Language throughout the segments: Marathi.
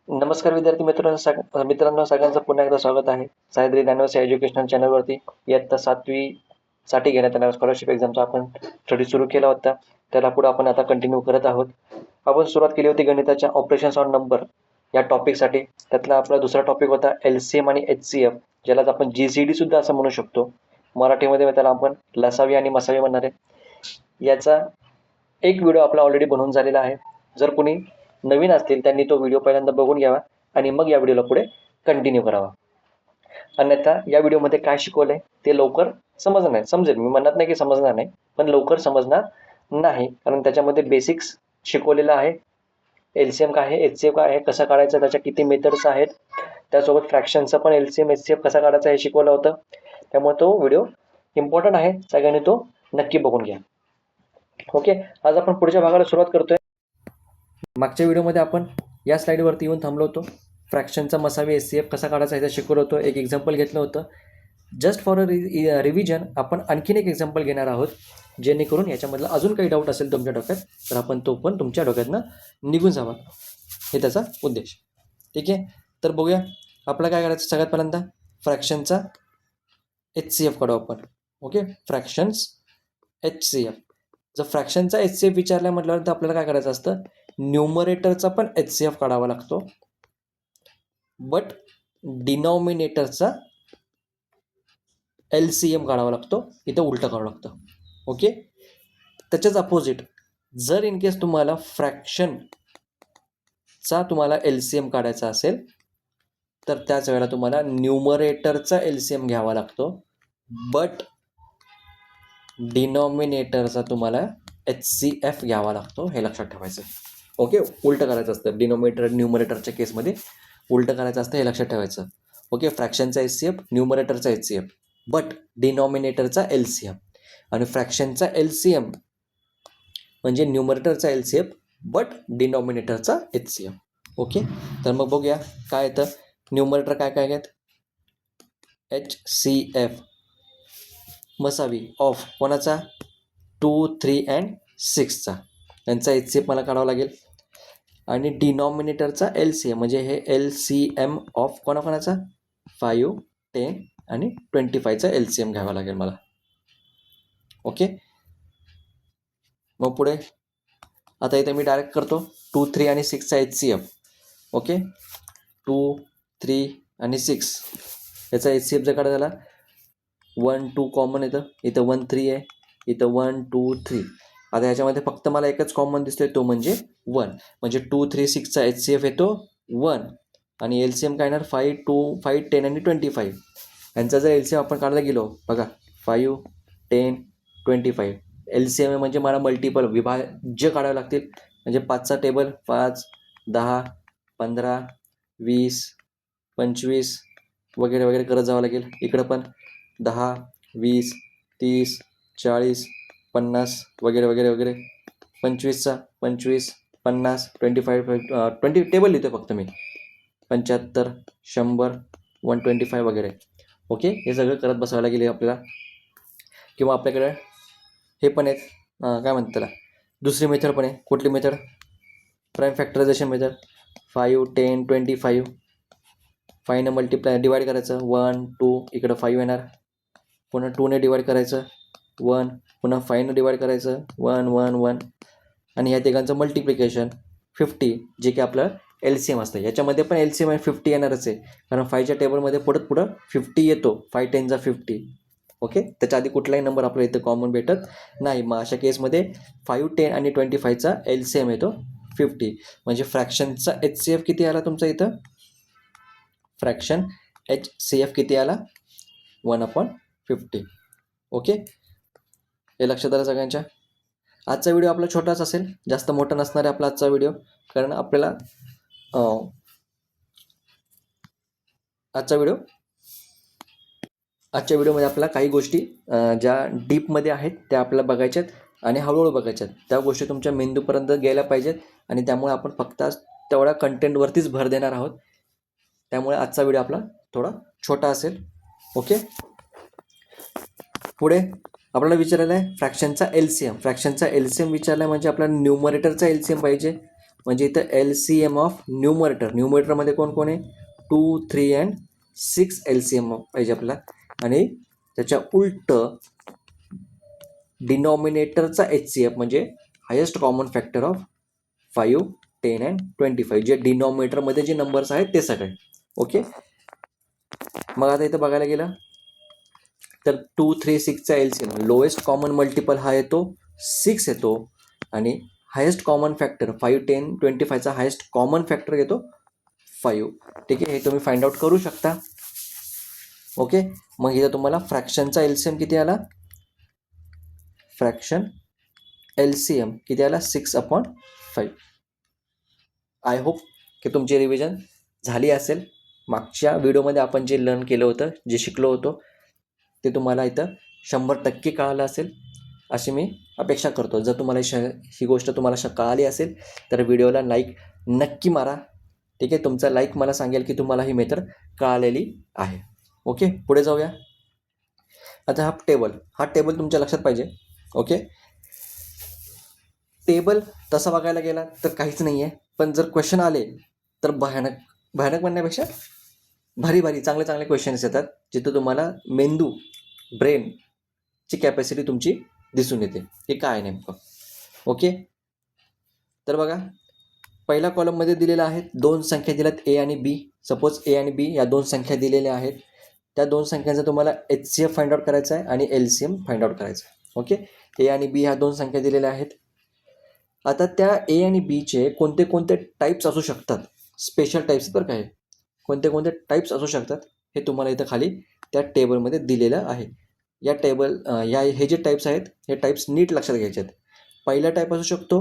नमस्कार विद्यार्थी मित्रांनो सगळ्यांचं पुन्हा एकदा स्वागत आहे. सह्याद्री ज्ञानव्यवसाय एज्युकेशनल चॅनलवरती. इयत्ता 7वी साठी घेण्यात येणाऱ्या स्कॉलरशिप एक्झामचा आपण स्टडी सुरू केला होता. त्याला पुढे आपण आता कंटिन्यू करत आहोत. आपण सुरुवात केली होती गणिताच्या ऑपरेशन्स ऑन नंबर या टॉपिकसाठी. त्यातला आपला दुसरा टॉपिक होता LCM आणि HCF, ज्यालाच आपण GCD सुद्धा असं म्हणू शकतो. मराठीमध्ये त्याला आपण लसावी आणि मसावी म्हणणार आहे. याचा एक व्हिडिओ आपला ऑलरेडी बनवून झालेला आहे. जर कुणी नवीन असतील त्यांनी तो व्हिडिओ पहिल्यांदा बघून घ्यावा आणि मग या व्हिडिओला पुढे कंटिन्यू करावा. अन्यथा या व्हिडिओमध्ये काय शिकवलंय ते लवकर समजेल. मी म्हणत नाही की समजणार नाही, पण लवकर समजणार नाही, कारण त्याच्यामध्ये बेसिक्स शिकवलेलं आहे. LCM काय आहे, HCF काय आहे, कसं काढायचं, त्याच्या किती मेथड्स आहेत, त्यासोबत फ्रॅक्शनचं पण LCM HCF कसा काढायचा हे शिकवलं होतं. त्यामुळे तो व्हिडिओ इम्पॉर्टंट आहे, सगळ्यांनी तो नक्की बघून घ्या. ओके, आज आपण पुढच्या भागाला सुरुवात करतोय. मागच्या व्हिडिओमध्ये आपण या स्लाईडवरती येऊन थांबलो होतो. फ्रॅक्शनचा मसावी HCF कसा काढायचा हे शिकवलं होतं. एक एक्झाम्पल घेतलं होतं. जस्ट फॉर अ रिव्हिजन आपण आणखीन एक एक्झाम्पल घेणार आहोत, जेणेकरून याच्यामधला अजून काही डाऊट असेल तुमच्या डोक्यात तर आपण तो पण तुमच्या डोक्यातनं निघून जावा, हे त्याचा उद्देश. ठीक आहे, तर बघूया आपल्याला काय करायचं. सगळ्यात पहिल्यांदा फ्रॅक्शनचा HCF काढू आपण. Okay, fractions HCF. जर फ्रॅक्शनचा HCF विचारल्या म्हटल्यावर तर आपल्याला काय करायचं असतं, न्यूमरेटरचा पण HCF काढावा लागतो, बट डिनॉमिनेटरचा LCM काढावा लागतो. इथं उलटं करावं लागतं. ओके, त्याच्याच अपोजिट जर इन केस तुम्हाला फ्रॅक्शनचा LCM काढायचा असेल तर त्याच वेळेला तुम्हाला न्यूमरेटरचा LCM घ्यावा लागतो, बट डिनॉमिनेटरचा तुम्हाला HCF घ्यावा लागतो. हे लक्षात ठेवायचं. ओके, उलटं करायचं असतं. डिनॉमिनेटर न्यूमरेटरच्या केसमध्ये उलटं करायचं असतं, हे लक्षात ठेवायचं. ओके, फ्रॅक्शनचा HCF, न्यूमरेटरचा HCF, बट डिनॉमिनेटरचा LCM. आणि फ्रॅक्शनचा LCM म्हणजे न्यूमरेटरचा LCM बट डिनॉमिनेटरचा HCM. ओके, तर मग बघूया काय येतं. न्यूमरेटर काय काय आहेत, HCF मसावी ऑफ कोणाचा, 2, 3 and 6चा. त्यांचा HCF मला काढावा लागेल. आणि डिनॉमिनेटरचा LCM म्हणजे हे LCM ऑफ कोणाकोणाचा, 5, 10 आणि 25चा LCM घ्यावा लागेल मला. ओके, मग पुढे आता इथे मी डायरेक्ट करतो 2, 3 आणि 6चा HCF. ओके, 2, 3 आणि 6 याचा HCF जर काढा झाला, 1, 2 कॉमन येतं, इथं 1, 3 आहे, इथं 1, 2, 3. आता ह्याच्यामध्ये फक्त मला एकच कॉमन दिसतोय, तो म्हणजे 1. म्हणजे 2, 3, 6चा HCF येतो 1 आणि LCM काय येणार, 5, 10 आणि 25. यांचा जर LCM आपण काढायला गेलो बघा, 5, 10, 25 LCM म्हणजे मला मल्टिपल विभाज्य काढावे लागतील. म्हणजे 5चा टेबल 5, 10, 15, 20, 25 वगैरे वगैरे करत जावं लागेल. इकडं पण 10, 20, 30, 40, 50 वगैरे वगैरे वगैरे. 25चा 25, 50, 20 टेबल लिहितो फक्त मी. 75, 100, 125 वगैरे. ओके, हे सगळं करत बसावं लागेल आपल्याला. किंवा आपल्याकडे हे पण आहेत, काय म्हणतात त्याला, दुसरी मेथड पण आहे. कुठली मेथड, प्राईम फॅक्टरायझेशन मेथड. 5, 10, 25 5ने मल्टिप्लाय डिवाईड करायचं, 1, 2 इकडं 5 येणार. पुन्हा 2ने डिवाईड करायचं 1, पुन्हा 5ने डिवाईड करायचं 1, 1, 1 आणि ह्या तिघांचं मल्टिप्लिकेशन 50, जे की आपलं LCM असतं. याच्यामध्ये पण LCM आहे 50 येणारच आहे, कारण 5च्या टेबलमध्ये पुढं 50 येतो. 5 10 50. ओके, त्याच्या आधी कुठलाही नंबर आपल्याला इथं कॉमन भेटत नाही. मग अशा केसमध्ये 5, 10 आणि 25चा LCM येतो 50. म्हणजे फ्रॅक्शनचा HCF किती आला तुमचा इथं, फ्रॅक्शन HCF किती आला, 1/50. ओके, हे लक्षात आलं सगळ्यांच्या. आजचा व्हिडिओ आपला छोटाच असेल, जास्त मोठा नसणार आहे आपला आजचा व्हिडिओ, कारण आपल्याला आजच्या व्हिडिओमध्ये आपल्याला काही गोष्टी ज्या डीपमध्ये आहेत त्या आपल्याला बघायच्यात आणि हळूहळू बघायच्यात. त्या गोष्टी तुमच्या मेंदूपर्यंत गेल्या पाहिजेत आणि त्यामुळे आपण फक्त तेवढ्या कंटेंटवरतीच भर देणार आहोत. त्यामुळे आजचा व्हिडिओ आपला थोडा छोटा असेल. ओके, पुढे आपल्याला विचारलेलं आहे फ्रॅक्शनचा LCM. फ्रॅक्शनचा LCM विचारला म्हणजे आपल्याला न्यूमरेटरचा LCM पाहिजे, म्हणजे इथं LCM ऑफ न्यूमरेटरमध्ये कोण कोण आहे 2, 3 अँड 6 LCM पाहिजे आपला. आणि त्याच्या उलट डिनॉमिनेटरचा HCF म्हणजे highest common factor of 5, 10 and 25. जे डिनॉमिनेटरमध्ये जे नंबर्स आहेत ते सगळे. ओके, मग आता इथं बघायला गेलं तर 2, 3, 6चा LCM लोएस्ट कॉमन मल्टिपल हा येतो 6 येतो आणि हायेस्ट कॉमन फॅक्टर 5, 10, 25चा हायेस्ट कॉमन फॅक्टर येतो 5. ठीक आहे, हे तुम्ही फाइंड आउट करू शकता. ओके, मग इथं तुम्हाला फ्रॅक्शनचा LCM किती आला, फ्रॅक्शन LCM किती आला 6/5. आय होप की तुमची रिव्हिजन झाली असेल. मागच्या व्हिडिओमध्ये आपण जे लर्न केलं होतं, जे शिकलो होतो ते तुम्हाला इथं 100% कळालं असेल अशी मी अपेक्षा करतो. जर तुम्हाला ही गोष्ट तुम्हाला कळाली असेल तर व्हिडिओला लाईक नक्की मारा. ठीक आहे, तुमचा लाईक मला सांगेल की तुम्हाला ही मेथड कळालेली आहे. ओके, पुढे जाऊया. आता हा टेबल तुमच्या लक्षात पाहिजे. ओके, टेबल तसा बघायला गेला तर काहीच नाही आहे, पण जर क्वेश्चन आले तर भयानक म्हणण्यापेक्षा भारी चांगले क्वेश्चन्स येतात, जिथं तुम्हाला ब्रेनची कॅपॅसिटी तुमची दिसून येते हे काय नेमकं. ओके, तर बघा पहिल्या कॉलममध्ये दिलेलं आहे 2 संख्या दिल्यात A आणि B. सपोज A आणि B या 2 संख्या दिलेल्या आहेत. त्या 2 संख्यांचा तुम्हाला HCF फाइंड आउट करायचा आहे आणि LCM फाइंड आउट करायचा आहे. ओके, A आणि B ह्या 2 संख्या दिलेल्या आहेत. आता त्या A आणि Bचे कोणते कोणते टाईप्स असू शकतात, स्पेशल टाईप्स तर काय, कोणते कोणते टाईप्स असू शकतात हे तुम्हाला इथं खाली त्या टेबलमध्ये दिलेलं आहे. हे जे टाईप्स आहेत हे टाईप्स नीट लक्षात घ्यायचे आहेत. पहिला टाईप असू शकतो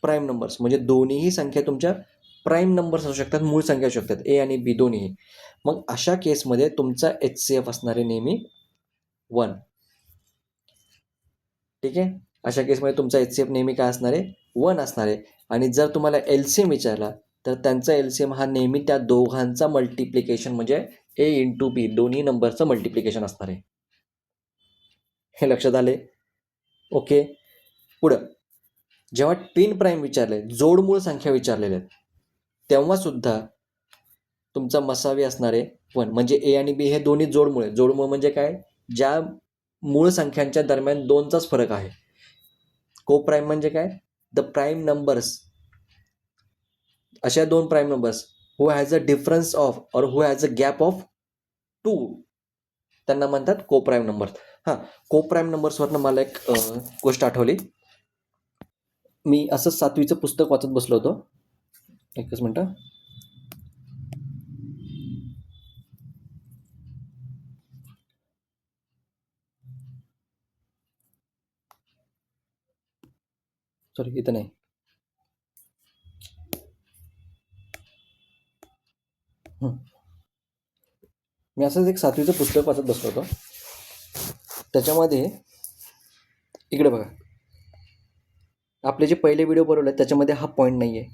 प्राईम नंबर्स, म्हणजे दोन्हीही संख्या तुमच्या प्राईम नंबर्स असू शकतात, मूळ संख्या असू शकतात A आणि B दोन्हीही. मग अशा केसमध्ये तुमचा HCF असणारे नेहमी 1. ठीक आहे, अशा केसमध्ये तुमचा HCF नेहमी काय असणार आहे 1 असणार आहे. आणि जर तुम्हाला LCM विचारला तर त्यांचा LCM हा नेहमी त्या दोघांचा मल्टिप्लिकेशन म्हणजे A × B दोन्ही नंबरचं मल्टिप्लिकेशन असणार आहे. हे लक्षात आले. ओके, पुढं जेव्हा ट्विन प्राईम विचारले, जोडमूळ संख्या विचारलेल्या आहेत, तेव्हा सुद्धा तुमचा मसावी असणार आहे 1. म्हणजे A आणि B हे दोन्ही जोडमूळ म्हणजे काय, ज्या मूळ संख्यांच्या दरम्यान 2चाच फरक आहे. को प्राईम म्हणजे काय, द प्राईम नंबर्स, अशा 2 prime numbers who has a difference of और हु हॅज अ गॅप ऑफ 2 त्यांना म्हणतात को प्राईम नंबर्स. हां, को प्राईम नंबर्सवरनं मला एक गोष्ट आठवली. मी असंच 7वीचं पुस्तक वाचत बसलो होतो. एकच मिनटं. सॉरी, इथं नाही. मी असंच एक 7वीचं पुस्तक वाचत बसलो होतो. त्याच्यामध्ये इकडे बघा, आपले जे पहिले व्हिडिओ बनवले त्याच्यामध्ये हा पॉईंट नाही आहे.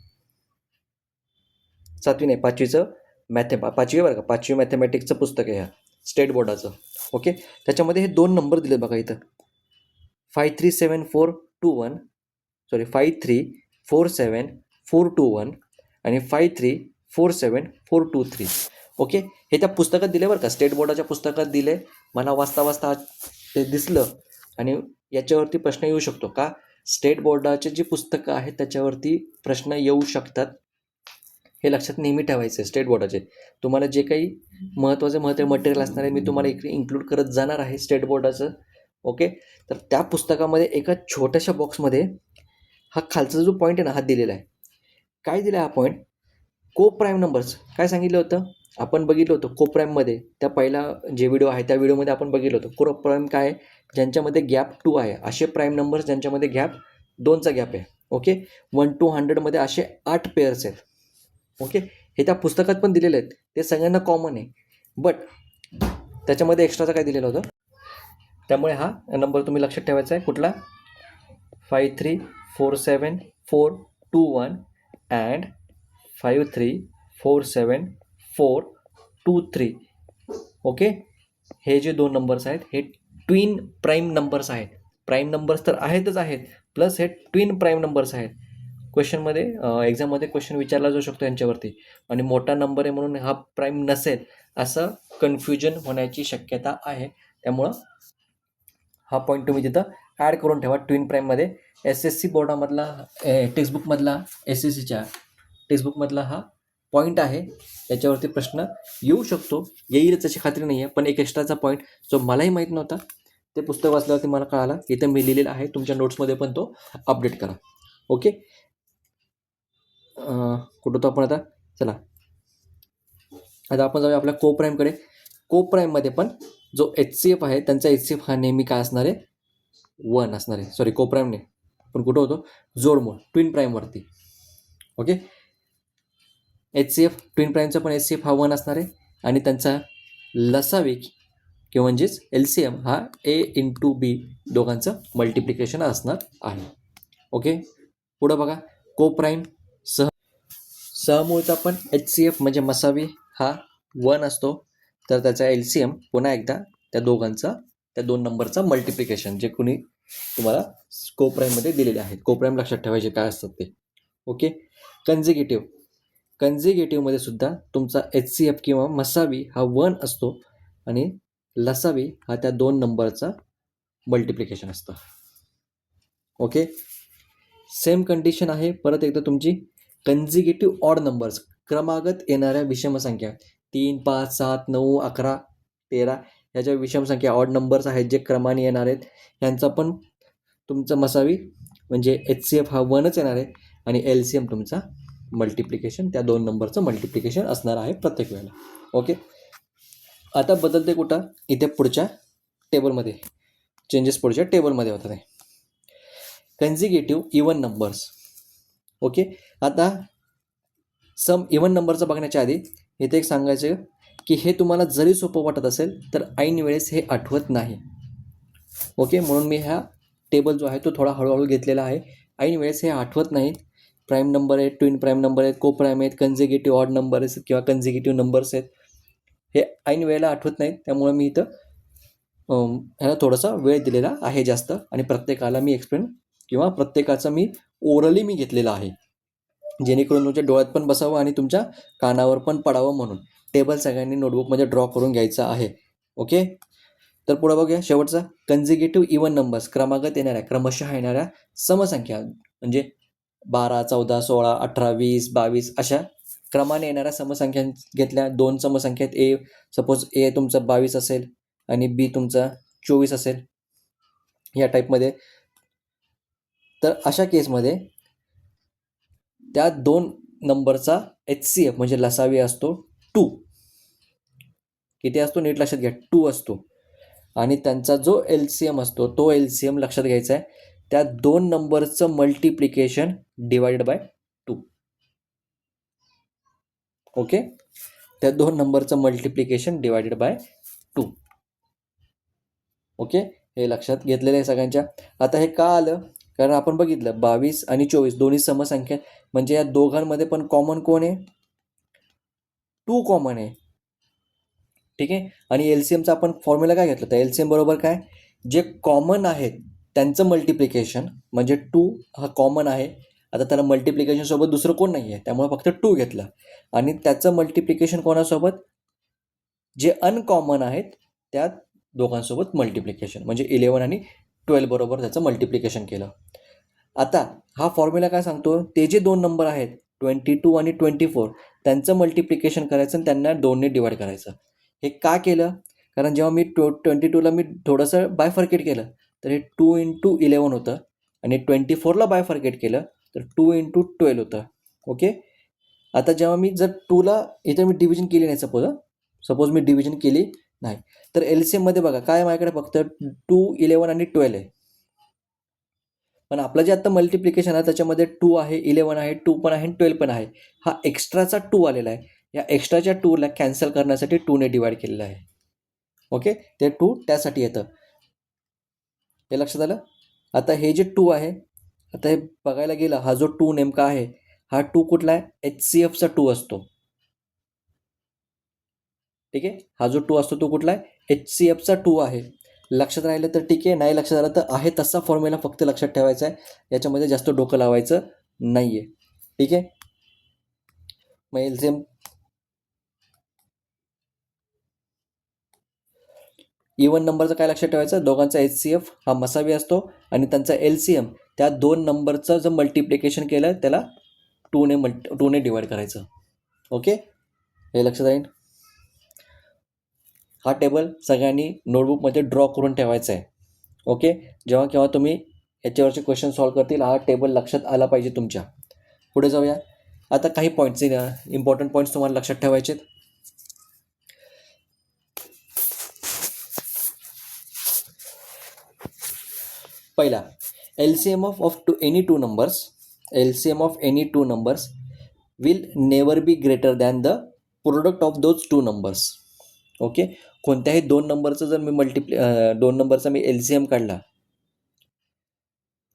7वी नाही, 5वीचं 5वी बरं का, 5वी मॅथमॅटिक्सचं पुस्तक आहे ह्या स्टेट बोर्डाचं. ओके, त्याच्यामध्ये हे 2 नंबर दिले बघा इथं 537421 सॉरी 5347421 आणि 5347423. ओके, हे त्या पुस्तकात दिले बरं का, स्टेट बोर्डाच्या पुस्तकात दिले. मला वाचता ते दिसलं आणि याच्यावरती प्रश्न येऊ शकतो का, स्टेट बोर्डाचे जी पुस्तकं आहेत त्याच्यावरती प्रश्न येऊ शकतात. हे लक्षात नेहमी ठेवायचं आहे. स्टेट बोर्डाचे तुम्हाला जे काही महत्त्वाचे मटेरियल असणार आहे मी तुम्हाला इकडे इन्क्लूड करत जाणार आहे स्टेट बोर्डाचं. ओके, तर त्या पुस्तकामध्ये एका छोट्याशा बॉक्समध्ये हा खालचा जो पॉईंट आहे ना हा दिलेला आहे. काय दिला आहे हा पॉईंट, को प्राईम नंबर्स. काय सांगितलं होतं आपण, बघितलं होतं को प्राईममध्ये त्या पहिला जे व्हिडिओ आहे त्या व्हिडिओमध्ये आपण बघितलं होतं. को प्राईम काय आहे, ज्यांच्यामध्ये गॅप 2 आहे असे प्राईम नंबर्स ज्यांच्यामध्ये गॅप 2चा गॅप आहे. ओके, 1 to 100मध्ये असे 8 पेअर्स आहेत. ओके, हे त्या पुस्तकात पण दिलेले आहेत, ते सगळ्यांना कॉमन आहे. बट त्याच्यामध्ये एक्स्ट्राचा काय दिलेलं होतं, त्यामुळे हा नंबर तुम्ही लक्षात ठेवायचा आहे. कुठला, 5347421 अँड 5347423. ओके, हे जे 2 नंबर्स आहेत हे ट्विन प्राईम नंबर्स आहेत. प्राईम नंबर्स तर आहेतच आहेत, प्लस हे ट्विन प्राईम नंबर्स आहेत. क्वेश्चनमध्ये एक्झाममध्ये क्वेश्चन विचारला जाऊ शकतो यांच्यावरती, आणि मोठा नंबर आहे म्हणून हा प्राईम नसेल असं कन्फ्युजन होण्याची शक्यता आहे. त्यामुळं हा पॉईंट तुम्ही तिथं ॲड करून ठेवा ट्विन प्राईममध्ये. SSC बोर्डामधला टेक्स्टबुकमधला SSCच्या टेक्स्टबुकमधला हा पॉईंट आहे. याच्यावरती प्रश्न येऊ शकतो, येईलच अशी खात्री नाही आहे, पण एक एक्स्ट्राचा पॉईंट जो मलाही माहीत नव्हता ते पुस्तक वाचल्यावरती मला कळाला. इथं मी लिहिलेलं आहे, तुमच्या नोट्समध्ये पण तो अपडेट करा. ओके, कुठं तो आपण आता, चला आता आपण जाऊया आपल्या कोप्राईमकडे. कोप्राईममध्ये पण जो HCF आहे त्यांचा HCF हा नेहमी काय असणार आहे, 1 असणार आहे. सॉरी, कोप्राईम नाही, पण कुठं होतो, जोडमोड ट्विन प्राईमवरती. ओके, HCF ट्विन प्राईमचा पण HCF हा 1 असणार आहे, आणि त्यांचा लसावी किंवा म्हणजेच LCM हा A×B दोघांचं मल्टिप्लिकेशन असणार आहे. ओके, पुढं बघा, कोप्राईम सहमूळचा पण HCF म्हणजे मसावी हा 1 असतो, तर त्याचा LCM पुन्हा एकदा त्या दोघांचा, त्या 2 नंबरचा मल्टिप्लिकेशन, जे कुणी तुम्हाला कोप्राईममध्ये दिलेले आहेत. कोप्राईम लक्षात ठेवायचे काय असतात ते. ओके, कन्झिगेटिव्हमध्ये सुद्धा तुमचा HCF किंवा मसावी हा 1 असतो, आणि लसावी हा त्या 2 नंबरचा मल्टिप्लिकेशन असतं. ओके, सेम कंडिशन आहे परत एकदा तुमची. कन्झिगेटिव्ह ऑड नंबर्स, क्रमागत येणाऱ्या विषमसंख्या 3, 5, 7, 9, 11, 13 ह्या ज्या विषमसंख्या ऑड नंबर्स आहेत जे क्रमाने येणार आहेत, ह्यांचा पण तुमचं मसावी म्हणजे HCF हा 1च येणार आहे, आणि LCM तुमचा मल्टिप्लिकेशन त्या 2 नंबरचं मल्टिप्लिकेशन असणार आहे प्रत्येक वेळेला. ओके, आता बदलते कुठं, इथे पुढच्या टेबलमध्ये चेंजेस पुढच्या टेबलमध्ये होतात आहे. कन्झिगेटिव्ह इवन नंबर्स. ओके, आता सम इवन नंबरचं बघण्याच्या आधी इथे एक सांगायचं की हे तुम्हाला जरी सोपं वाटत असेल तर ऐन वेळेस हे आठवत नाही. ओके, म्हणून मी हा टेबल जो आहे तो थोडा हळूहळू घेतलेला आहे. ऐन वेळेस हे आठवत नाहीत. प्राईम नंबर आहेत, ट्विन प्राईम नंबर आहेत, कोप्राईम आहेत, कन्झिगेटिव्ह ऑड नंबर आहेत किंवा कन्झिगेटिव्ह नंबर्स आहेत, हे ऐन वेळेला आठवत नाहीत. त्यामुळे मी इथं ह्याला थोडासा वेळ दिलेला आहे जास्त, आणि प्रत्येकाला मी एक्सप्लेन किंवा प्रत्येकाचं मी ओरली मी घेतलेलं आहे, जेणेकरून तुमच्या डोळ्यात पण बसावं आणि तुमच्या कानावर पण पडावं. म्हणून टेबल सगळ्यांनी नोटबुकमध्ये ड्रॉ करून घ्यायचा आहे. ओके, तर पुढं बघूया शेवटचा, कन्झिगेटिव्ह इवन नंबर्स, क्रमागत येणाऱ्या, क्रमशः येणाऱ्या समसंख्या, म्हणजे 12, 14, 16, 18, 20, 22 अशा क्रमाने येणाऱ्या समसंख्या घेतल्या. 2 समसंख्या आहेत, सपोज A तुमचा 22 असेल आणि B तुमचा 24 असेल, या टाईपमध्ये. तर अशा केसमध्ये त्या 2 नंबरचा HCF म्हणजे लसावी असतो 2. किती असतो नीट लक्षात घ्या, 2 असतो. आणि त्यांचा जो LCM असतो तो LCM लक्षात घ्यायचा आहे, त्या 2 नंबरचं मल्टिप्लिकेशन डिवाइडेड बाय 2. ओके, त्या 2 नंबरचं मल्टिप्लिकेशन डिवाइडेड बाय 2. ओके, हे लक्षात घेतलेलं आहे सगळ्यांच्या. आता हे का आलं, कारण आपण बघितलं 22 आणि 24 दोन्ही समसंख्या, म्हणजे या दोघांमध्ये पण कॉमन कोण आहे, 2 कॉमन आहे. ठीक आहे, आणि LCMचा आपण फॉर्म्युला काय घेतलं, तर LCM बरोबर काय, जे कॉमन आहेत त्यांचं मल्टिप्लिकेशन, म्हणजे 2 हा कॉमन आहे, आता त्याला मल्टिप्लिकेशन सोबत दुसरं कोण नाही आहे त्यामुळे फक्त 2 घेतलं, आणि त्याचं मल्टिप्लिकेशन कोणासोबत, जे अनकॉमन आहेत त्या दोघांसोबत मल्टिप्लिकेशन, म्हणजे 11 आणि 12 बरोबर त्याचं मल्टिप्लिकेशन केलं. आता हा फॉर्म्युला काय सांगतो, ते जे 2 नंबर आहेत 22 आणि 24 त्यांचं मल्टिप्लिकेशन करायचं आणि त्यांना 2ने डिवाइड करायचं. हे का केलं, कारण जेव्हा मी 22ला मी थोडंसं बायफर्केट केलं तर हे 2 × 11 होतं, आणि 24ला बायफर्केट केलं तर 2 × 12 होतं. ओके, आता जेव्हा मी जर 2ला इथं मी डिव्हिजन केली नाही, सपोज मी डिव्हिजन केली नाही, तर LCMमध्ये बघा काय माझ्याकडे फक्त 2, 11 आणि 12 आहे, पण आपलं जे आता मल्टिप्लिकेशन आहे त्याच्यामध्ये 2 आहे, 11 आहे, 2 पण आहे, 12 पण आहे. हा एक्स्ट्राचा 2 आलेला आहे, या एक्स्ट्राच्या 2ला कॅन्सल करण्यासाठी 2ने डिवाइड केलेलं आहे. ओके, ते 2 त्यासाठी येतं, हे लक्षात आलं. आता हे जे 2 आहे, आता हे बघायला गेलं, हा जो 2 नेमका आहे, हा 2 कुठला आहे, HCFचा 2 असतो. ठीक आहे, हा जो 2 असतो तो कुठला आहे, HCFचा 2 आहे. लक्षात राहिलं तर ठीक आहे, नाही लक्षात आलं तर आहे तसा फॉर्म्युला फक्त लक्षात ठेवायचा आहे, याच्यामध्ये जास्त डोकं लावायचं नाही आहे. ठीक आहे, मग LCM इवन नंबरचं काय लक्षात ठेवायचं, दोघांचा HCF हा मसावी असतो आणि त्यांचा LCM त्या दोन नंबरचं जर मल्टिप्लिकेशन केलं त्याला टूने डिवाइड करायचं. ओके, हे लक्षात राहील. हा टेबल सगळ्यांनी नोटबुकमध्ये ड्रॉ करून ठेवायचा आहे. ओके, जेव्हा केव्हा तुम्ही याच्यावरचे क्वेश्चन सॉल्व्ह करतील हा टेबल लक्षात आला पाहिजे तुमच्या. पुढे जाऊया. आता काही पॉईंट्स, इम्पॉर्टंट पॉईंट्स तुम्हाला लक्षात ठेवायचे. पहिला, LCM of any two numbers, LCM of any two numbers will never be greater than the product of those two numbers. Okay, कोणत्याही दोन नंबरचं जर मी दोन नंबरचा मी LCM काढला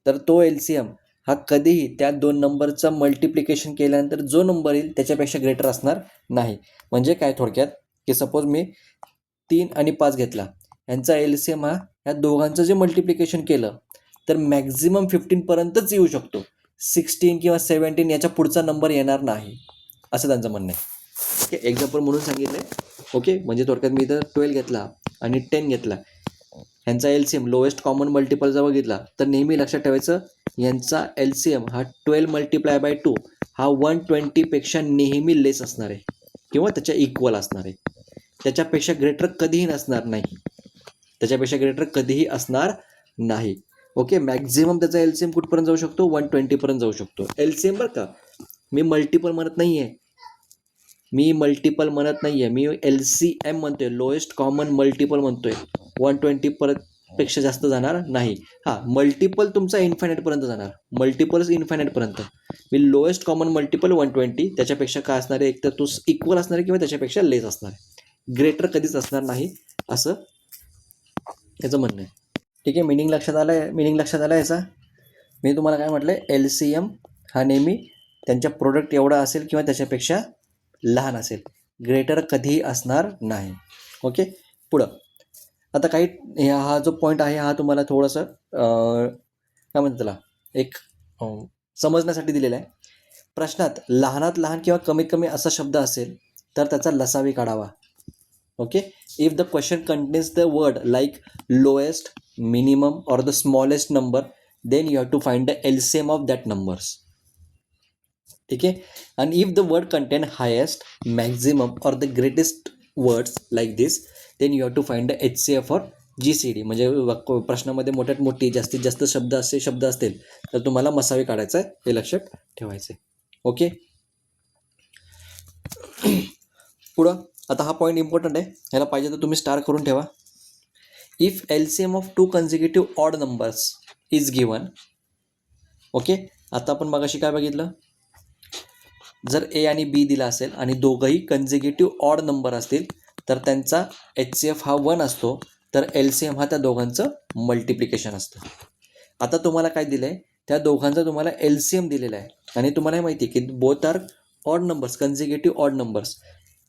तर तो LCM हा कधीही त्या दोन नंबरचं मल्टिप्लिकेशन केल्यानंतर जो नंबर येईल त्याच्यापेक्षा ग्रेटर असणार नाही. म्हणजे काय, थोडक्यात की सपोज मी 3 आणि 5 घेतला, यांचा LCM हा ह्या दोघांचं जे मल्टिप्लिकेशन केलं तर मॅक्झिमम 15पर्यंतच येऊ शकतो. 16 किंवा 17 याच्या पुढचा नंबर येणार नाही, असं त्यांचं म्हणणं आहे. ओके, एक्झाम्पल म्हणून सांगितलं आहे. ओके, म्हणजे थोडक्यात मी इथं 12 घेतला आणि 10 घेतला, ह्यांचा LCM लोएस्ट कॉमन मल्टिपल जर बघितला तर नेहमी लक्षात ठेवायचं यांचा LCM हा 12 मल्टिप्लाय बाय 2 हा 120पेक्षा नेहमी लेस असणार आहे किंवा त्याच्या इक्वल असणार आहे. त्याच्यापेक्षा ग्रेटर कधीही नसणार नाही, त्याच्यापेक्षा ग्रेटर कधीही असणार नाही. ओके, मॅक्झिमम त्याचा LCM कुठपर्यंत जाऊ शकतो, 120पर्यंत जाऊ शकतो. LCM बरं का, मी मल्टिपल म्हणत नाही आहे, मी LCM म्हणतोय, लोएस्ट कॉमन मल्टिपल म्हणतोय. 120 पेक्षा जास्त जाणार नाही. हां, मल्टिपल तुमचा इन्फायनाईटपर्यंत जाणार, मल्टिपल्स इन्फायनाईटपर्यंत. मी लोएस्ट कॉमन मल्टिपल 120, त्याच्यापेक्षा काय असणार आहे, एकतर तो इक्वल असणार आहे किंवा त्याच्यापेक्षा लेस असणार आहे, ग्रेटर कधीच असणार नाही, असं याचं म्हणणं आहे. ठीक आहे, मिनिंग लक्षात आलं याचा. मी तुम्हाला काय म्हटलं, LCM हा नेहमी त्यांच्या प्रोडक्ट एवढा असेल किंवा त्याच्यापेक्षा लहान असेल, ग्रेटर कधीही असणार नाही. ओके, पुढं आता काही हा जो पॉईंट आहे हा तुम्हाला थोडंसं काय म्हणतात त्याला एक समजण्यासाठी दिलेला आहे. प्रश्नात लहानात लहान किंवा कमीत कमी असा शब्द असेल तर त्याचा लसावी काढावा. Okay, if the question contains the word like lowest, minimum or the smallest number, then you have to find the LCM of that numbers. ठीक आहे, आणि if the word contain highest, maximum or the greatest words like this, then you have to find the HCF or GCD. म्हणजे प्रश्नामध्ये मोठ्यात मोठी जास्तीत जास्त शब्द असतील तर तुम्हाला मसावी काढायचा आहे, हे लक्षात ठेवायचं आहे. ओके, पुढं आता हा पॉईंट इम्पॉर्टंट आहे, ह्याला पाहिजे तर तुम्ही स्टार करून ठेवा. If LCM of 2 consecutive odd numbers is given. Okay, आता आपण मगाशी काय बघितलं, जर A आणि B दिला असेल आणि दोघंही कन्झिक्युटिव्ह ऑड नंबर असतील तर त्यांचा HCF हा 1 असतो, तर LCM हा त्या दोघांचं मल्टिप्लिकेशन असतं. आता तुम्हाला काय दिलं आहे, त्या दोघांचा तुम्हाला LCM दिलेला आहे आणि तुम्हाला माहिती आहे की both are odd numbers, consecutive odd numbers.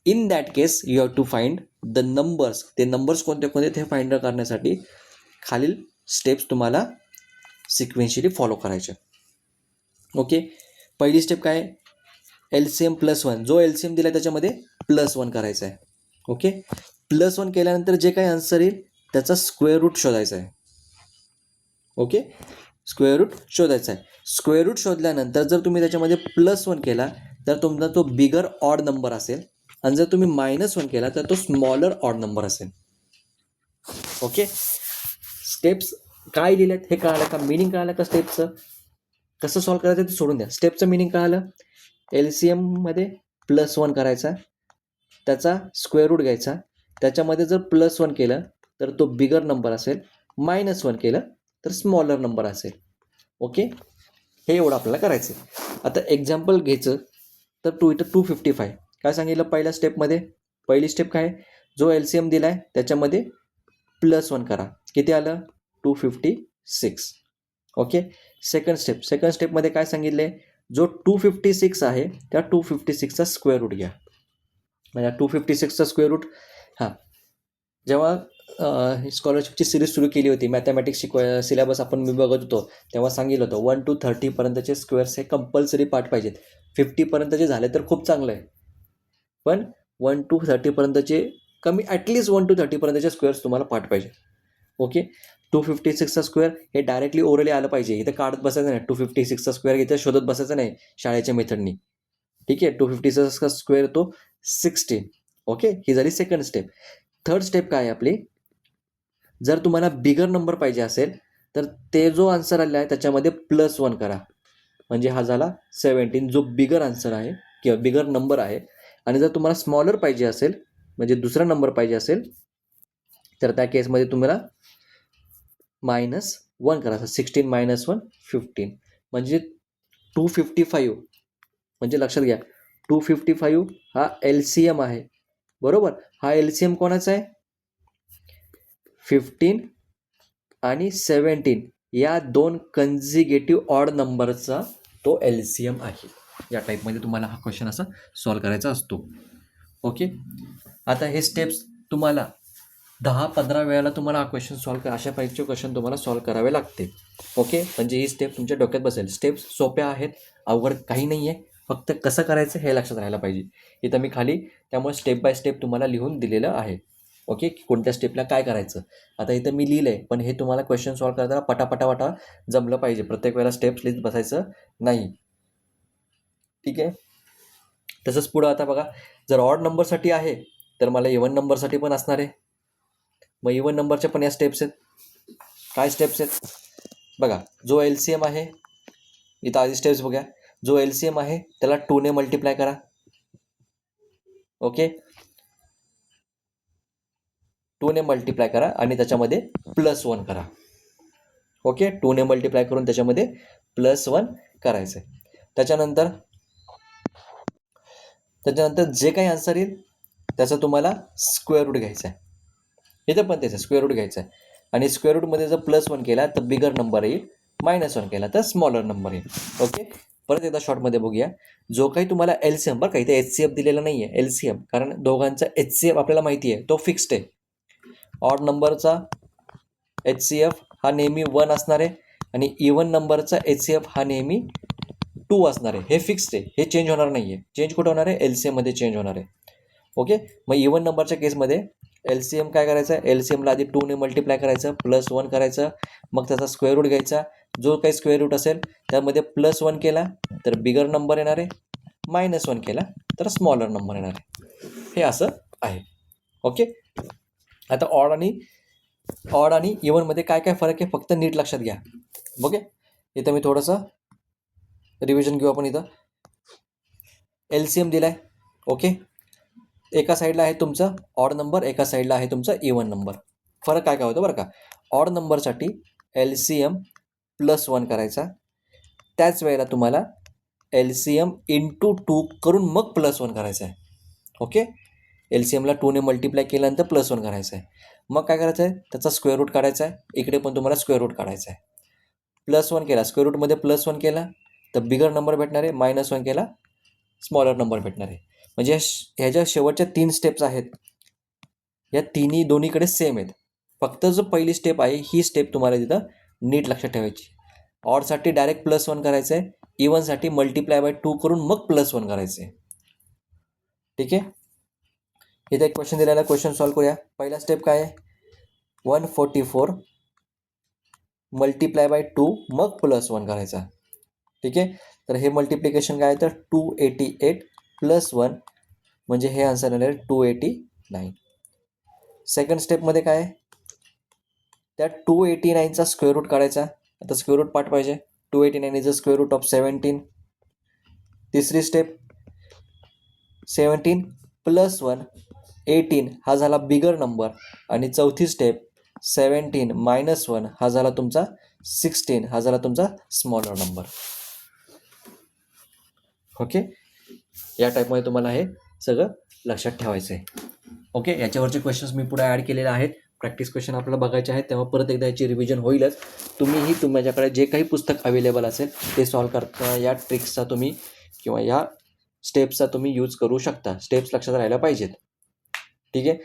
In that case you have to find the numbers. ते नंबर्स कोणते कोणते ते फाइंड करण्यासाठी खालील स्टेप्स तुम्हाला सिक्वेन्शियली फॉलो करायचे. ओके, पहिली स्टेप काय, LCM +1, जो LCM दिला त्याच्यामध्ये +1 करायचा आहे. ओके, +1 केल्यानंतर जे काही आन्सर येईल त्याचा स्क्वेअर रूट शोधायचा आहे. ओके, स्क्वेअर रूट शोधायचा आहे. स्क्वेअर रूट शोधल्यानंतर जर तुम्ही त्याच्यामध्ये +1 केला तर तुमचा तो बिगर ऑड नंबर असेल आणि जर तुम्ही -1 केला तर तो स्मॉलर ऑड नंबर असेल. ओके, स्टेप्स काय लिहिल्यात हे कळालं का, मिनिंग कळालं का, स्टेपचं कसं सॉल्व्ह करायचं ते सोडून द्या, स्टेपचं मिनिंग कळालं. LCM मध्ये +1 करायचा, त्याचा स्क्वेअर रूट घ्यायचा, त्याच्यामध्ये जर +1 केलं तर तो बिगर नंबर असेल, -1 केलं तर स्मॉलर नंबर असेल. ओके, हे एवढं आपल्याला करायचं आहे. आता एक्झाम्पल घ्यायचं तर 255 काय सांगितलं पहिल्या स्टेपमध्ये, पहिली स्टेप काय, जो LCM दिला आहे त्याच्यामध्ये +1 करा, किती आलं 256. ओके, सेकंड स्टेपमध्ये काय सांगितलं आहे, जो 256 आहे त्या 256चा स्क्वेअर रूट घ्या. म्हणजे 256चा स्क्वेअर रूट, हां, जेव्हा स्कॉलरशिपची सिरीज सुरू केली होती, मॅथमॅटिक्स सिलेबस आपण मी बघत होतो तेव्हा सांगितलं होतं 1 to 30पर्यंतचे स्क्वेअर्स हे कंपल्सरी पाठ पाहिजेत. 50पर्यंतचे झाले तर खूप चांगलं आहे, पण 1 to 30पर्यंतचे कमी ॲटलिस्ट 1 to 30पर्यंतचे स्क्वेअर्स तुम्हाला पाठ पाहिजे. ओके, 256चा स्क्वेअर हे डायरेक्टली ओरली आलं पाहिजे. इथं काढत बसायचं नाही, 256चा स्क्वेअर इथं शोधत बसायचं नाही शाळेच्या मेथडनी. ठीक आहे, 256चा स्क्वेअर तो 16. ओके, ही झाली सेकंड स्टेप. थर्ड स्टेप काय आहे आपली, जर तुम्हाला बिगर नंबर पाहिजे असेल तर ते जो आन्सर आलेला आहे त्याच्यामध्ये +1 करा, म्हणजे हा झाला 17 जो बिगर आन्सर आहे किंवा बिगर नंबर आहे. आणि जर तुम्हाला स्मॉलर पाहिजे असेल म्हणजे दुसरा नंबर पाहिजे असेल तर त्या केसमध्ये तुम्हाला -1 करायचं. 16 - 1 15 म्हणजे 255. म्हणजे लक्षात घ्या 255 हा LCM आहे, बरोबर. हा LCM कोणाचा आहे, 15 आणि 17 या दोन कन्झिगेटिव्ह ऑड नंबरचा तो LCM आहे. या टाईपमध्ये तुम्हाला हा क्वेश्चन असा सॉल्व करायचा असतो. ओके, आता हे स्टेप्स तुम्हाला 10-15 वेळेला तुम्हाला हा क्वेश्चन सॉल्व अशा टाईपचे क्वेश्चन तुम्हाला सॉल्व करावे लागते. ओके, म्हणजे ही स्टेप तुमच्या डोक्यात बसेल. स्टेप्स सोप्या आहेत, अवघड काही नाही आहे, फक्त कसं करायचं हे लक्षात राहायला पाहिजे. इथं मी खाली त्यामुळे स्टेप बाय स्टेप तुम्हाला लिहून दिलेलं आहे. ओके, कोणत्या स्टेपला काय करायचं आता इथं मी लिहिलं आहे, पण हे तुम्हाला क्वेश्चन सॉल्व करताना पटापटापटा जमलं पाहिजे. प्रत्येक वेळेला स्टेप्स लिहित बसायचं नाही. ठीक आहे, तसंच पुढं आता बघा, जर ऑड नंबरसाठी आहे तर मला इव्हन नंबरसाठी पण असणार आहे. मग इव्हन नंबरच्या पण या स्टेप्स आहेत. काय स्टेप्स आहेत बघा, जो LCM आहे इथं आधी स्टेप्स बघा, जो LCM आहे त्याला 2 ने मल्टिप्लाय करा. ओके, 2 ने मल्टिप्लाय करा आणि त्याच्यामध्ये +1 करा. ओके, 2 ने मल्टिप्लाय करून त्याच्यामध्ये +1 करायचं आहे. त्याच्यानंतर जे काही आन्सर येईल त्याचा तुम्हाला स्क्वेअर रूट घ्यायचा आहे. इथं पण त्याचा स्क्वेअर रूट घ्यायचा आहे आणि स्क्वेअर रूटमध्ये जर +1 केला तर बिगर नंबर येईल, -1 केला तर स्मॉलर नंबर येईल. ओके, परत एकदा शॉर्टमध्ये बघूया. जो काही तुम्हाला LCM, बरं का इथे HCF दिलेला नाही आहे, LCM, कारण दोघांचा HCF आपल्याला माहिती आहे तो फिक्स्ड आहे. ऑड नंबरचा HCF हा नेहमी 1 असणार आहे आणि इव्हन नंबरचा HCF हा नेहमी 2 असणार आहे. हे फिक्स्ड आहे, हे चेंज होणार नाही आहे. चेंज कुठं होणार आहे, LCMमध्ये चेंज होणार आहे. ओके, मग इव्हन नंबरच्या केसमध्ये LCM काय करायचं आहे, LCMला आधी 2 ने मल्टिप्लाय करायचं, +1 करायचं, मग त्याचा स्क्वेअर रूट घ्यायचा. जो काही स्क्वेअर रूट असेल त्यामध्ये +1 केला तर बिगर नंबर येणार आहे, -1 केला तर स्मॉलर नंबर येणार आहे. हे असं आहे. ओके, आता ऑड आणि इव्हनमध्ये काय काय फरक आहे फक्त नीट लक्षात घ्या. ओके, इथं मी थोडंसं रिव्हिजन घेऊ आपण. इथं LCM दिला आहे. ओके, एका साईडला आहे तुमचं ऑड नंबर, एका साईडला आहे तुमचा इव्हन नंबर. फरक काय काय होतं बरं का, ऑड नंबरसाठी LCM +1 करायचा, त्याच वेळेला तुम्हाला LCM × 2 करून मग +1 करायचं आहे. ओके, LCMला 2 ने मल्टिप्लाय केल्यानंतर +1 करायचं आहे. मग काय करायचं आहे, त्याचा स्क्वेअर रूट काढायचा आहे. इकडे पण तुम्हाला स्क्वेअर रूट काढायचा आहे. +1 केला, स्क्वेअर रूटमध्ये +1 केला तर बिगर नंबर भेटणार आहे, -1 केला स्मॉलर नंबर भेटणार आहे. म्हणजे ह्याच्या शेवटच्या 3 स्टेप्स आहेत, या दोन्हीकडे सेम आहेत. फक्त जो पहिली स्टेप आहे ही स्टेप तुम्हाला तिथं नीट लक्षात ठेवायची. ऑडसाठी डायरेक्ट +1 करायचं आहे, इव्हनसाठी ×2 करून मग +1 करायचं आहे. ठीक आहे, इथे एक क्वेश्चन दिलेला आहे, क्वेश्चन सॉल्व करूया. पहिला स्टेप काय आहे, 144 ×2 मग +1 करायचा. ठीक आहे, तर हे मल्टिप्लिकेशन काय आहे तर 288 + 1 म्हणजे हे आन्सर येणार 289. सेकंड स्टेपमध्ये काय आहे, त्या 289चा स्क्वेअर रूट काढायचा. आता स्क्वेअर रूट पाठ पाहिजे. 289 is a square root of 17. तिसरी स्टेप 17 + 1 18 हा झाला बिगर नंबर आणि चौथी स्टेप 17 - 1 हा झाला तुमचा 16 हा झाला तुमचा स्मॉलर नंबर. ओके, या टाईपमध्ये तुम्हाला हे सगळं लक्षात ठेवायचं आहे. ओके, याच्यावरचे क्वेश्चन्स मी पुढे ॲड केलेले आहेत. प्रॅक्टिस क्वेश्चन आपल्याला बघायचे आहेत, तेव्हा परत एकदा याची रिव्हिजन होईलच. तुम्हीही तुमच्याकडे जे काही पुस्तक अवेलेबल असेल ते सॉल्व करता या ट्रिक्सचा तुम्ही किंवा या स्टेप्सचा तुम्ही यूज करू शकता. स्टेप्स लक्षात राहायला पाहिजेत. ठीक आहे,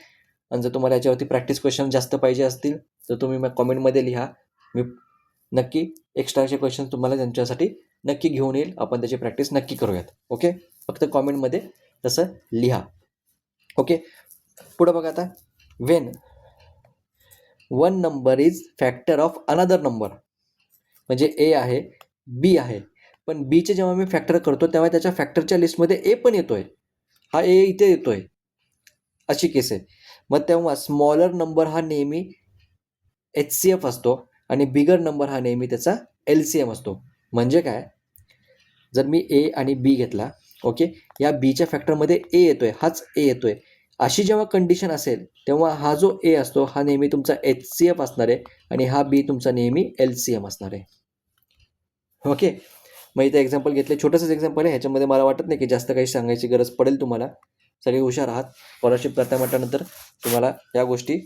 आणि जर तुम्हाला याच्यावरती प्रॅक्टिस क्वेश्चन जास्त पाहिजे असतील तर तुम्ही मग कॉमेंटमध्ये लिहा. मी नक्की एक्स्ट्राचे क्वेश्चन तुम्हाला त्यांच्यासाठी नक्की घेऊन येईल. आपण त्याची प्रॅक्टिस नक्की करूयात. ओके, फक्त कॉमेंटमध्ये तसं लिहा. ओके, पुढं बघा आता. Wien one number is factor of another number, म्हणजे ए आहे, बी आहे, पण बीचे जेव्हा मी फॅक्टर करतो तेव्हा त्याच्या फॅक्टरच्या लिस्टमध्ये ए पण येतोय, हा ए इथे येतोय, अशी केस आहे. मग तेव्हा स्मॉलर नंबर हा नेहमी HCF असतो आणि बिगर नंबर हा नेहमी त्याचा LCM असतो. म्हणजे काय, जर मी ए आणि बी घेतला, ओके, या बीच्या फॅक्टरमध्ये ए येतोय, हाच ए येतोय, अशी जेव्हा कंडिशन असेल तेव्हा हा जो ए असतो हा नेहमी तुमचा HCF असणार आहे आणि हा बी तुमचा नेहमी LCM असणार आहे. ओके, मग इथे एक्झाम्पल घेतले, छोटंसंच एक्झाम्पल आहे, ह्याच्यामध्ये मला वाटत नाही की जास्त काही सांगायची गरज पडेल तुम्हाला. सगळे हुशार आहात, स्कॉलरशिप करता म्हटल्यानंतर तुम्हाला या गोष्टी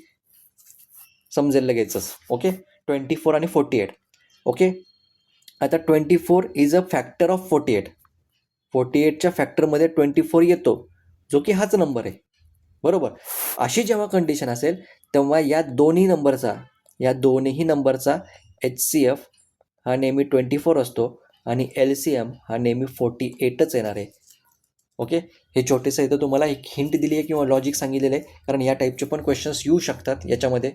समजेल लगेचच. ओके, 24 आणि 48. ओके, आता 24 इज अ फॅक्टर ऑफ 48. 48च्या फॅक्टरमध्ये 24 येतो, जो की हाच नंबर आहे, बरोबर. अशी जेव्हा कंडिशन असेल तेव्हा या दोन्ही नंबरचा HCF हा नेहमी 24 असतो आणि LCM हा नेहमी 48च येणार आहे. ओके, हे छोटेसं इथं तुम्हाला एक हिंट दिली आहे किंवा लॉजिक सांगितलेलं आहे, कारण या टाईपचे पण क्वेश्चन्स येऊ शकतात याच्यामध्ये.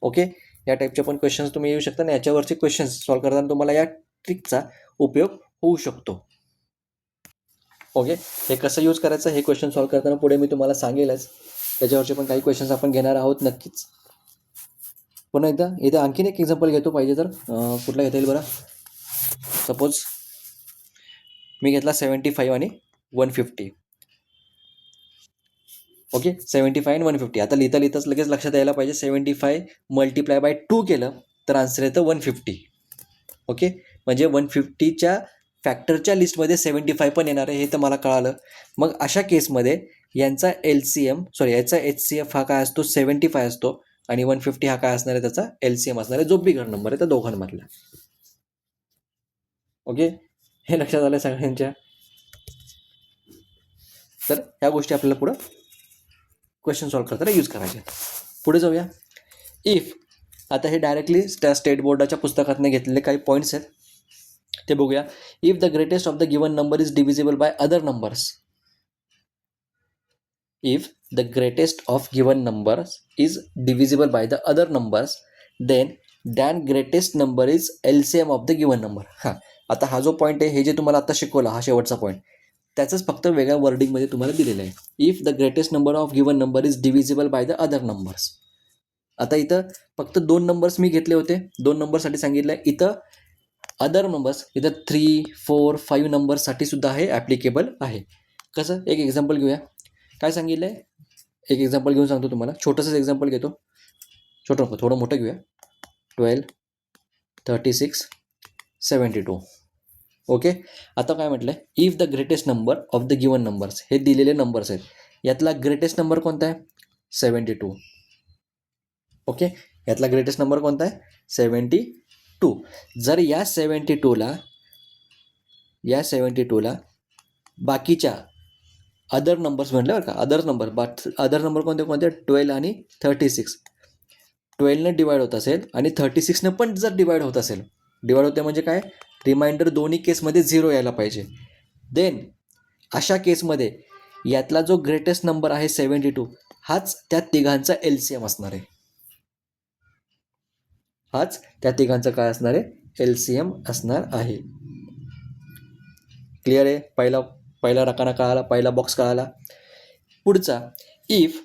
ओके, या टाईपचे पण क्वेश्चन्स तुम्ही येऊ शकता आणि याच्यावरचे क्वेश्चन्स सॉल्व्ह करताना तुम्हाला या ट्रिकचा उपयोग होऊ शकतो. ओके, हे कसं यूज करायचं हे क्वेश्चन सॉल्व्ह करताना पुढे मी तुम्हाला सांगेलच. त्याच्यावरचे पण काही क्वेश्चन्स आपण घेणार आहोत नक्कीच. पुन्हा एकदा इथं आणखीन एक एक्झाम्पल घेतो, पाहिजे तर कुठला घेता येईल बरं. सपोज मी घेतला 75 आणि 150. ओके, 75 आणि 150. आता लिहिताच लगेच लक्षात यायला पाहिजे, 75 मल्टिप्लाय बाय 2 केलं तर आन्सर येतं 150. ओके, म्हणजे 150च्या फॅक्टरच्या लिस्टमध्ये 75 पण येणार आहे, हे तर मला कळालं. मग अशा केसमध्ये याचा याचा HCF हा काय असतो, 75 असतो आणि 150 हा काय असणार आहे, त्याचा LCM असणार आहे, जो बिगर नंबर आहे त्या दोघांमधला. ओके, हे लक्षात आलं सगळ्यांच्या. तर ह्या गोष्टी आपल्याला पुढं क्वेश्चन सॉल्व्ह करताना यूज करायचे. पुढे जाऊया. इफ, आता हे डायरेक्टली स्टेट बोर्डाच्या पुस्तकातून घेतलेले काही पॉईंट्स आहेत, ते बघूया. If the greatest of the given number is divisible by other numbers, if the greatest of given numbers is divisible by the other numbers, then greatest number is LCM of the given number. आता हा जो पॉईंट आहे, हे जे तुम्हाला आता शिकवला, हा शेवटचा पॉईंट, त्याचंच फक्त वेगळ्या वर्डिंगमध्ये तुम्हाला दिलेलं आहे. If the greatest number of given number is divisible by the other numbers. आता इथं फक्त 2 नंबर्स मी घेतले होते, 2 नंबरसाठी सांगितलं आहे. इथं अदर नंबर्स, इथं 3, 4, 5 नंबरसाठी सुद्धा हे ॲप्लिकेबल आहे. कसं, एक एक्झाम्पल घेऊया. काय सांगितलं आहे, एक एक्झाम्पल घेऊन सांगतो तुम्हाला. छोटंसंच एक्झाम्पल घेतो, थोडं मोठं घेऊया. 12, 36, 72. ओके, आता काय म्हटलं आहे, if the greatest number of the given numbers, हे दिलेले नंबर्स आहेत, यातला ग्रेटेस्ट नंबर कोणता आहे, 72. ओके, यातला ग्रेटेस्ट नंबर कोणता आहे, 72. जर या 72ला बाकीच्या अदर नंबर्स म्हटलं बरं का, अदर नंबर कोणते 12 आणि 36, 12ने डिवाइड होत असेल आणि 36ने पण जर डिवाइड होत असेल, डिवाइड होते म्हणजे काय, रिमाइंडर दोन्ही केसमध्ये 0 यायला पाहिजे. देन अशा केसमध्ये यातला जो ग्रेटेस्ट नंबर आहे 72, हाच त्या तिघांचा LCM असणार आहे. हाच त्या तिघांचा काय असणार आहे, LCM असणार आहे. क्लिअर आहे. पहिला रकाना कळाला, पहिला बॉक्स कळाला. पुढचा, if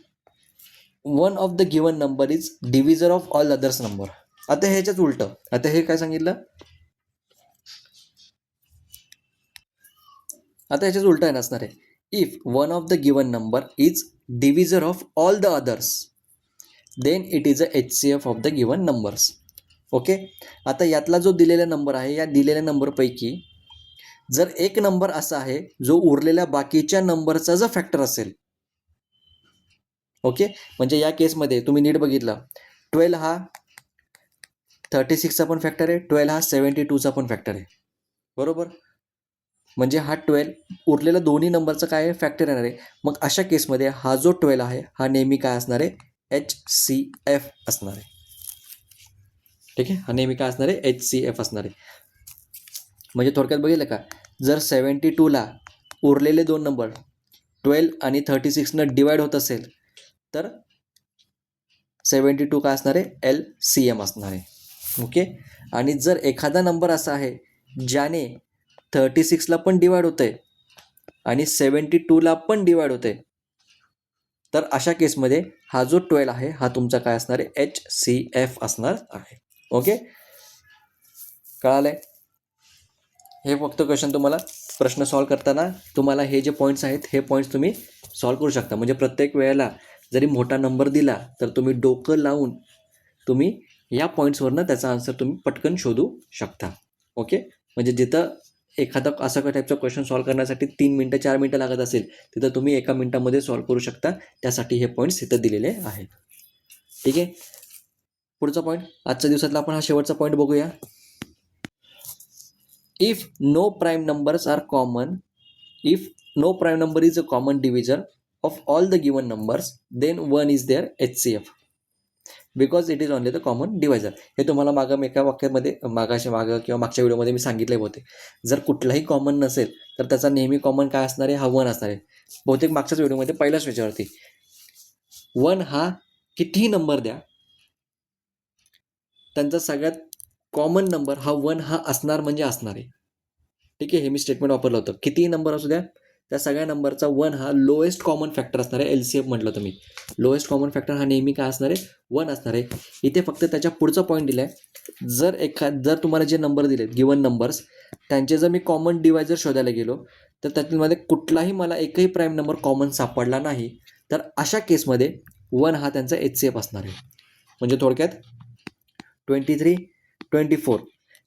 one of the given number is divisor of all others number. आता ह्याच्याच उलट, आता हे काय सांगितलं, आता ह्याच्याच उलट आहे नसणार आहे. If one of the given number is divisor of all the others, then it is a HCF of the given numbers. Okay, आता यातला जो दिलेला नंबर आहे, या दिलेल्या नंबरपैकी जर एक नंबर असा आहे जो उरलेल्या बाकीच्या नंबरचा जर फॅक्टर असेल, ओके, म्हणजे या केसमध्ये तुम्ही नीट बघितलं, 12 हा 36चा पण फॅक्टर आहे, 12 हा 72चा पण फॅक्टर आहे, बरोबर. म्हणजे हा 12 उरलेला दोन्ही नंबरचं काय आहे फॅक्टर येणार आहे. मग अशा केसमध्ये हा जो 12 आहे हा नेहमी काय असणार आहे HCF असणार आहे. ठीक आहे, हा नेहमी काय असणार आहे HCF असणार आहे. म्हणजे थोडक्यात बघितलं का, जर 72ला उरलेले दोन नंबर 12 आणि 36 डिवाइड होत असेल तर 72 काय असणार आहे LCM असणार आहे. ओके, आणि जर एखादा नंबर असा आहे ज्याने 36ला पण डिवाइड होतं आहे आणि 72ला पण डिवाइड होतं आहे, तर अशा केसमध्ये हा जो 12 आहे हा तुमचा काय असणार आहे HCF असणार आहे. ओके, कळालंय? हे फक्त क्वेश्चन तुम्हाला प्रश्न सॉल्व करताना तुम्हाला हे जे पॉईंट्स आहेत हे पॉईंट्स तुम्ही सॉल्व करू शकता. म्हणजे प्रत्येक वेळेला जरी मोठा नंबर दिला तर तुम्ही डोकं लावून तुम्ही या पॉईंट्सवरनं त्याचा आन्सर तुम्ही पटकन शोधू शकता. ओके, म्हणजे जिथं एखादा असा टाईपचा क्वेश्चन सॉल्व करण्यासाठी 3 मिनटं 4 मिनटं लागत असेल तिथं तुम्ही 1 मिनिटामध्ये सॉल्व करू शकता. त्यासाठी हे पॉईंट्स इथं दिलेले आहेत. ठीक आहे, पुढचा पॉईंट आजच्या दिवसातला आपण हा शेवटचा पॉईंट बघूया. If no prime numbers are common, if no prime number is a common divisor of all the given numbers, then 1 is their HCF because it is only the common divisor. हे तुम्हाला मागं एका वाक्यामध्ये मागं किंवा मागच्या व्हिडिओमध्ये मी सांगितले होते. जर कुठलाही कॉमन नसेल तर त्याचा नेहमी कॉमन काय असणार आहे, हा 1 असणार आहे. बहुतेक मागच्याच व्हिडिओमध्ये पहिल्याच विचारती 1 हा कितीही नंबर द्या, त्यांचा सगळ्यात कॉमन नंबर हा 1 हा असणार म्हणजे असणार आहे. ठीक आहे, हे मी स्टेटमेंट वापरलं होतं. कितीही नंबर असू द्या त्या सगळ्या नंबरचा 1 हा लोएस्ट कॉमन फॅक्टर असणार आहे. LCF म्हटलं तुम्ही, लोएस्ट कॉमन फॅक्टर हा नेहमी काय असणार आहे 1 असणार आहे. इथे फक्त त्याच्या पुढचा पॉईंट दिला आहे, जर तुम्हाला जे नंबर दिले गिवन नंबर्स त्यांचे जर मी कॉमन डिवायझर शोधायला गेलो तर त्याच्यामध्ये कुठलाही मला एकही प्राईम नंबर कॉमन सापडला नाही तर अशा केसमध्ये 1 हा त्यांचा HCF असणार आहे. म्हणजे थोडक्यात 23, 24.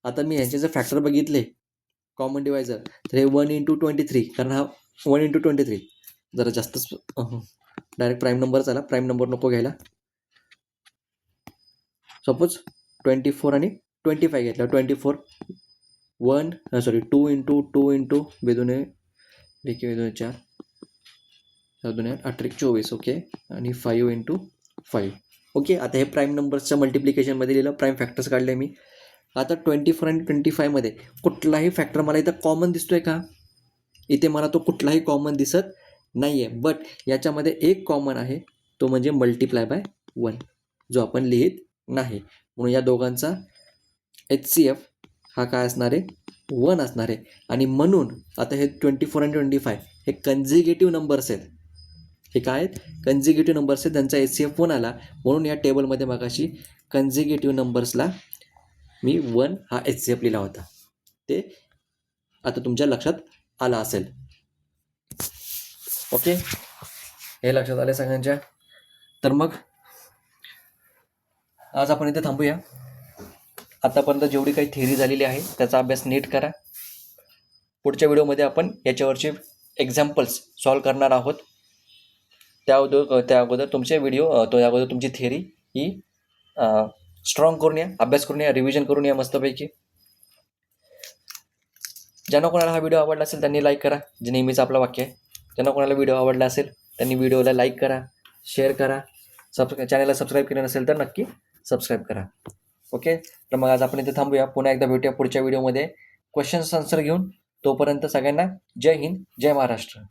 आता मी ह्यांचे जर फॅक्टर बघितले कॉमन डिवायझर तर हे 1 × 23, कारण हा 1 × 23 जरा जास्तच डायरेक्ट प्राईम नंबर आला, प्राईम नंबर नको घ्यायला. सपोज 24 आणि 25 घेतला, 24 2 × 2 × बेदोने देखील 4 2 8 24. ओके, आणि 5 × 5. ओके, आता हे प्राईम नंबर्सच्या मल्टिप्लिकेशनमध्ये लिहिलं, प्राईम फॅक्टर्स काढले मी. आता 24 आणि 25मध्ये कुठलाही फॅक्टर मला इथं कॉमन दिसतोय का? इथे मला तो कुठलाही कॉमन दिसत नाही आहे. बट याच्यामध्ये एक कॉमन आहे, तो म्हणजे मल्टिप्लाय बाय 1 जो आपण लिहित नाही. म्हणून या दोघांचा HCF हा काय असणार आहे 1 असणार आहे. आणि म्हणून आता हे 24 आणि 25 हे कन्झिक्युटिव्ह नंबर्स आहेत. हे काय आहेत कन्झिक्युटिव्ह नंबर्स आहेत, त्यांचा HCF 1 आला. म्हणून या टेबलमध्ये मगाशी कन्झिक्युटिव्ह नंबर्सला मी 1 हा HCF लिहिला होता. ते आता तुमच्या लक्षात आला असेल. ओके, हे लक्षात आले सगळ्यांच्या. तर मग आज आपण इथे थांबूया. आतापर्यंत जेवढी काही थिअरी झालेली आहे त्याचा अभ्यास नीट करा. पुढच्या व्हिडिओमध्ये आपण याच्यावरचे एक्झाम्पल्स सॉल्व करणार आहोत. त्या अगोदर तुमचे अगोदर तुमची थिअरी ही स्ट्रॉंग करून या, अभ्यास करून या, रिव्हिजन करून या मस्तपैकी. ज्यांना कोणाला हा व्हिडिओ आवडला असेल त्यांनी लाईक करा, जे नेहमीच आपलं वाक्य आहे. ज्यांना कोणाला व्हिडिओ आवडला असेल त्यांनी व्हिडिओला लाईक करा, शेअर करा. चॅनलला सबस्क्राईब केलं नसेल तर नक्की सबस्क्राईब करा. ओके, तर मग आज आपण इथे थांबूया. पुन्हा एकदा भेटूया पुढच्या व्हिडिओमध्ये क्वेश्चन्स आन्सर घेऊन. तोपर्यंत सगळ्यांना जय हिंद, जय महाराष्ट्र.